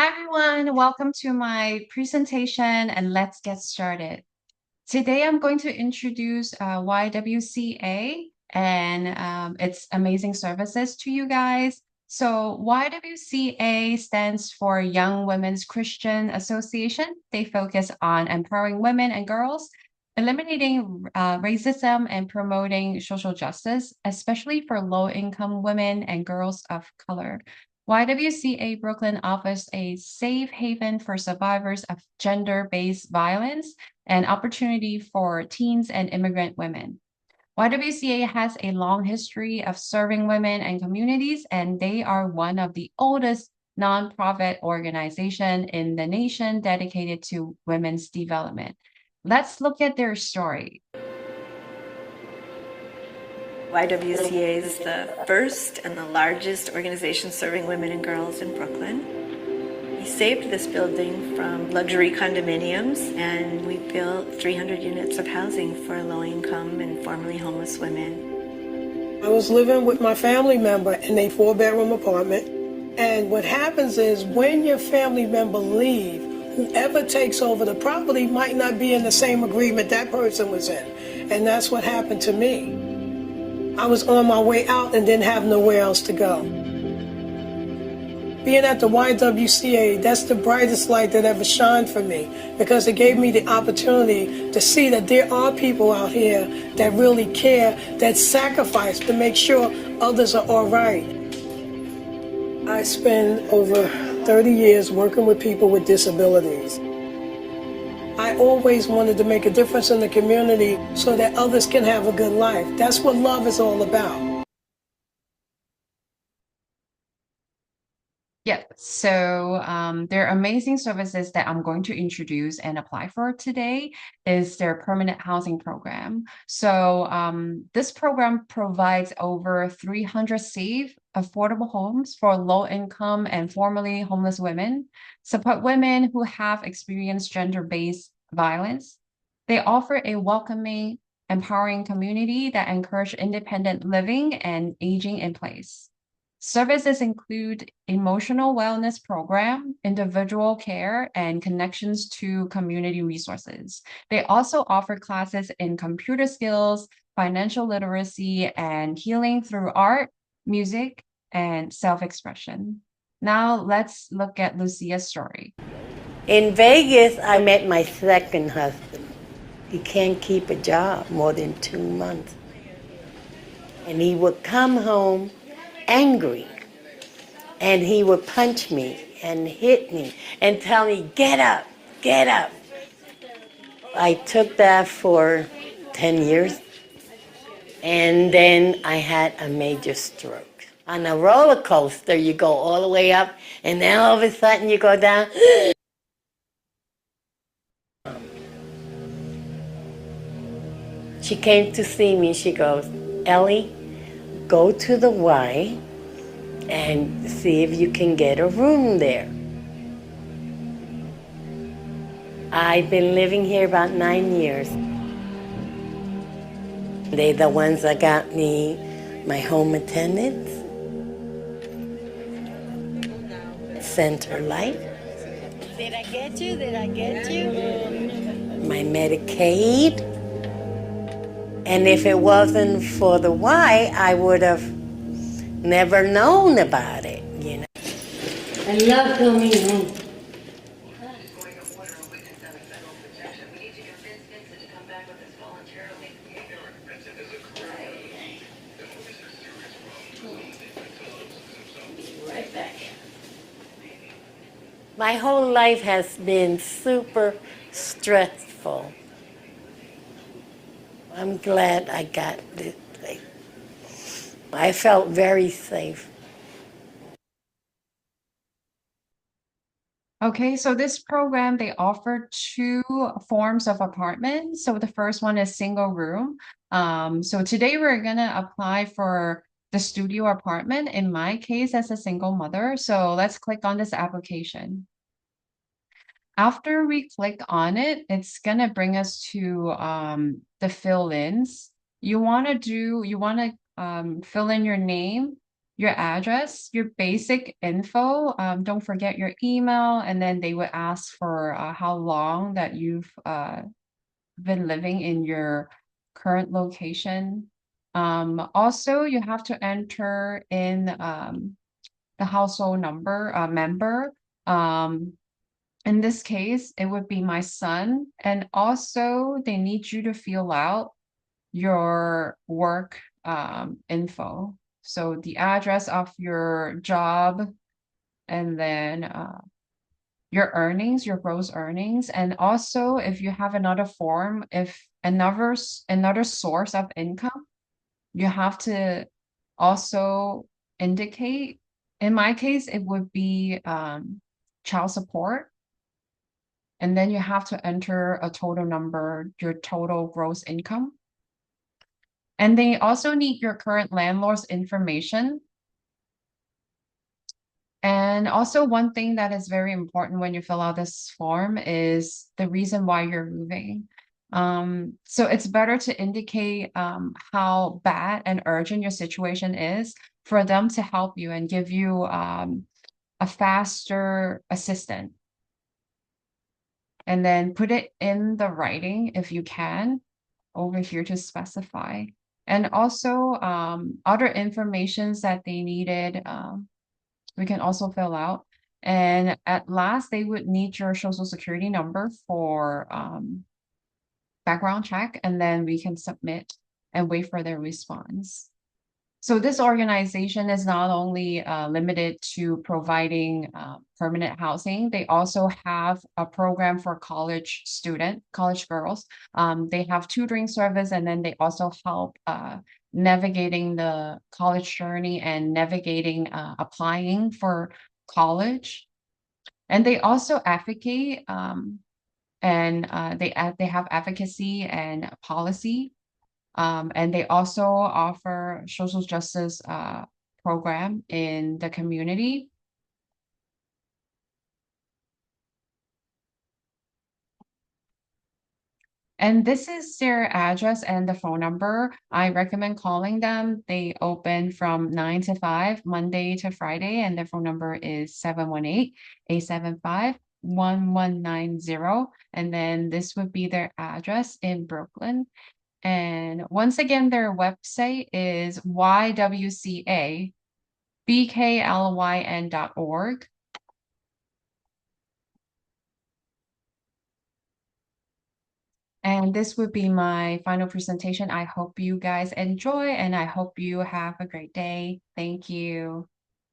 Hi everyone, welcome to my presentation and let's get started. Today I'm going to introduce YWCA and its amazing services to you guys. So YWCA stands for Young Women's Christian Association. They focus on empowering women and girls, eliminating racism and promoting social justice, especially for low-income women and girls of color. YWCA Brooklyn offers a safe haven for survivors of gender-based violence and opportunity for teens and immigrant women. YWCA has a long history of serving women and communities, and they are one of the oldest nonprofit organization in the nation dedicated to women's development. Let's look at their story. YWCA is the first and the largest organization serving women and girls in Brooklyn. We saved this building from luxury condominiums, and we built 300 units of housing for low-income and formerly homeless women. I was living with my family member in a 4-bedroom apartment, and what happens is when your family member leaves, whoever takes over the property might not be in the same agreement that person was in, and that's what happened to me. I was on my way out and didn't have nowhere else to go. Being at the YWCA, that's the brightest light that ever shined for me, because it gave me the opportunity to see that there are people out here that really care, that sacrifice to make sure others are all right. I spent over 30 years working with people with disabilities. I always wanted to make a difference in the community so that others can have a good life. That's what love is all about. Yeah, so their amazing services that I'm going to introduce and apply for today is their permanent housing program. So this program provides over 300 safe, affordable homes for low-income and formerly homeless women, support women who have experienced gender-based violence. They offer a welcoming, empowering community that encourage independent living and aging in place. Services include emotional wellness program, individual care, and connections to community resources. They also offer classes in computer skills, financial literacy, and healing through art, music, and self-expression. Now let's look at Lucia's story. In Vegas, I met my second husband. He can't keep a job more than 2 months. And he would come home angry. And he would punch me and hit me and tell me, get up, get up. I took that for 10 years. And then I had a major stroke. On a roller coaster, you go all the way up, and then all of a sudden you go down. She came to see me. She goes, Ellie, go to the Y and see if you can get a room there. I've been living here about 9 years. They're the ones that got me my home attendants, Center Life. Did I get you? Did I get you? My Medicaid. And if it wasn't for the Y, I would have never known about it, you know. I love coming home. Right back. My whole life has been super stressful. I'm glad I got this thing. I felt very safe. Okay, so this program, they offer two forms of apartments. So the first one is single room. So today we're gonna apply for the studio apartment, in my case as a single mother. So let's click on this application. After we click on it, it's gonna bring us to the fill-ins. You wanna fill in your name, your address, your basic info. Don't forget your email, and then they would ask for how long that you've been living in your current location. Also, you have to enter in the household member. Um, in this case, it would be my son. And also, they need you to fill out your work info. So the address of your job, and then your earnings, your gross earnings, and also if you have another form, if another source of income, you have to also indicate. In my case, it would be child support, and then you have to enter a total number, your total gross income. And they also need your current landlord's information. And also, one thing that is very important when you fill out this form is the reason why you're moving. So it's better to indicate how bad and urgent your situation is for them to help you and give you a faster assistant. And then put it in the writing if you can over here to specify. And also other informations that they needed, we can also fill out. And at last, they would need your social security number for background check, and then we can submit and wait for their response. So this organization is not only limited to providing permanent housing, they also have a program for college girls. They have tutoring service, and then they also help navigating the college journey and navigating applying for college. And they also advocate and they have advocacy and policy, and they also offer social justice program in the community. And this is their address and the phone number. I recommend calling them. They open from 9 to 5, Monday to Friday, and their phone number is 718-875-1190. And then this would be their address in Brooklyn. And once again, their website is YWCA.org. And this would be my final presentation. I hope you guys enjoy, and I hope you have a great day. Thank you.